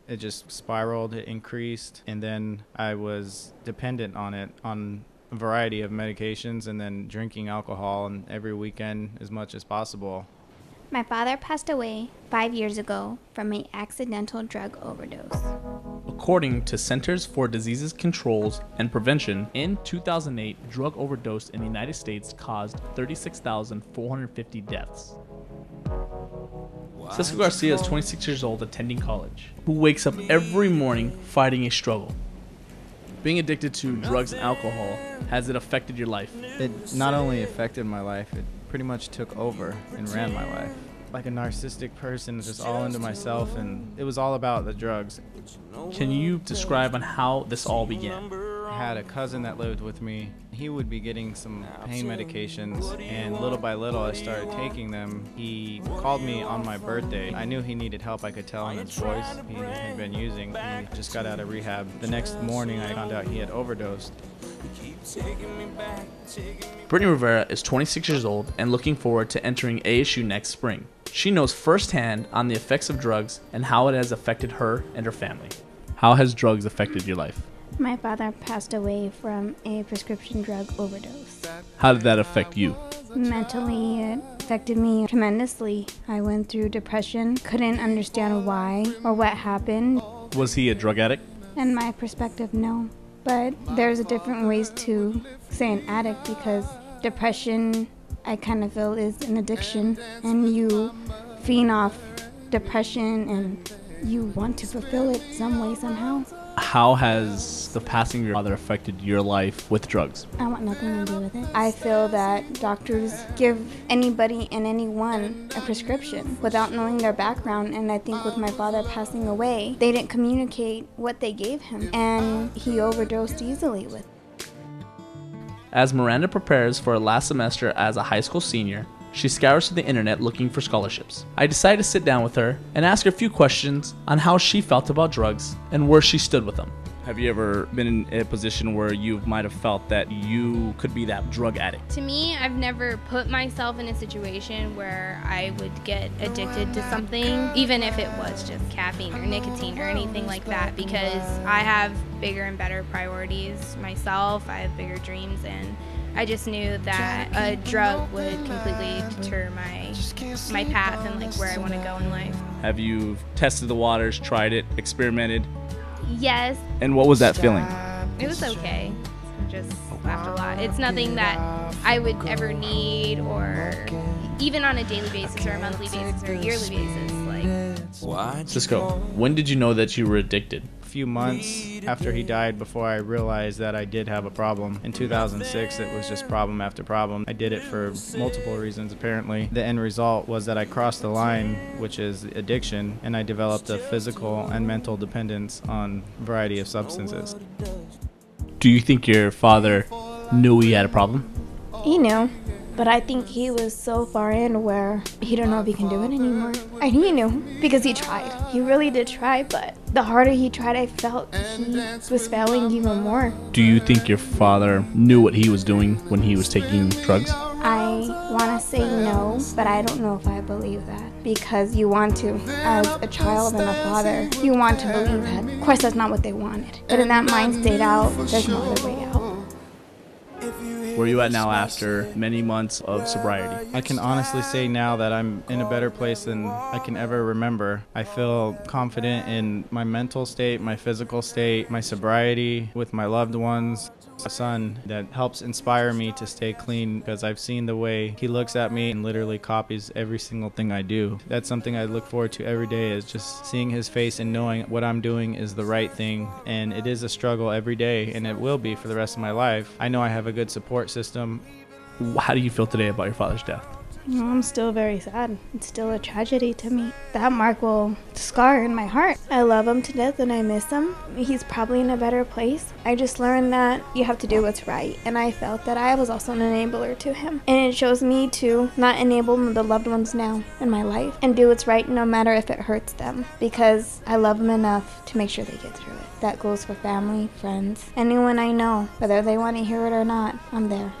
it just spiraled, it increased, and then I was dependent on it, on a variety of medications, and then drinking alcohol and every weekend as much as possible. My father passed away 5 years ago from an accidental drug overdose. According to Centers for Disease Control and Prevention, in 2008, drug overdose in the United States caused 36,450 deaths. Cisco Garcia is 26 years old, attending college, who wakes up every morning fighting a struggle. Being addicted to drugs and alcohol, has it affected your life? It not only affected my life, it pretty much took over and ran my life. Like a narcissistic person, just all into myself, and it was all about the drugs. Can you describe on how this all began? I had a cousin that lived with me. He would be getting some pain medications, and little by little I started taking them. He called me on my birthday. I knew he needed help. I could tell in his voice he had been using. He just got out of rehab. The next morning I found out he had overdosed. Brittany Rivera is 26 years old and looking forward to entering ASU next spring. She knows firsthand on the effects of drugs and how it has affected her and her family. How has drugs affected your life? My father passed away from a prescription drug overdose. How did that affect you? Mentally, it affected me tremendously. I went through depression, couldn't understand why or what happened. Was he a drug addict? In my perspective, no. But there's different ways to say an addict, because depression, I kind of feel, is an addiction, and you feed off depression and you want to fulfill it some way, somehow. How has the passing of your father affected your life with drugs? I want nothing to do with it. I feel that doctors give anybody and anyone a prescription without knowing their background, and I think with my father passing away, they didn't communicate what they gave him, and he overdosed easily with it. As Miranda prepares for her last semester as a high school senior, she scours through the internet looking for scholarships. I decided to sit down with her and ask her a few questions on how she felt about drugs and where she stood with them. Have you ever been in a position where you might have felt that you could be that drug addict? To me, I've never put myself in a situation where I would get addicted to something, even if it was just caffeine or nicotine or anything like that, because I have bigger and better priorities myself. I have bigger dreams, and I just knew that a drug would completely deter my path and like where I want to go in life. Have you tested the waters, tried it, experimented? Yes. And what was that feeling? It was okay. Just laughed a lot. It's nothing that I would ever need, or even on a daily basis or a monthly basis or a yearly basis. Cisco, when did you know that you were addicted? A few months after he died, before I realized that I did have a problem. In 2006, it was just problem after problem. I did it for multiple reasons, apparently. The end result was that I crossed the line, which is addiction, and I developed a physical and mental dependence on a variety of substances. Do you think your father knew he had a problem? He knew, but I think he was so far in where he don't know if he can do it anymore. And he knew, because he tried. He really did try, but the harder he tried, I felt he was failing even more. Do you think your father knew what he was doing when he was taking drugs? I want to say no, but I don't know if I believe that, because you want to, as a child and a father, you want to believe that. Of course, that's not what they wanted, but in that mind state out, there's no other way out. Where are you at now after many months of sobriety? I can honestly say now that I'm in a better place than I can ever remember. I feel confident in my mental state, my physical state, my sobriety with my loved ones. A son that helps inspire me to stay clean, because I've seen the way he looks at me and literally copies every single thing I do. That's something I look forward to every day, is just seeing his face and knowing what I'm doing is the right thing. And it is a struggle every day, and it will be for the rest of my life. I know I have a good support system. How do you feel today about your father's death? I'm still very sad. It's still a tragedy to me. That mark will scar in my heart. I love him to death and I miss him. He's probably in a better place. I just learned that you have to do what's right, and I felt that I was also an enabler to him. And it shows me to not enable the loved ones now in my life and do what's right no matter if it hurts them, because I love them enough to make sure they get through it. That goes for family, friends, anyone I know. Whether they want to hear it or not, I'm there.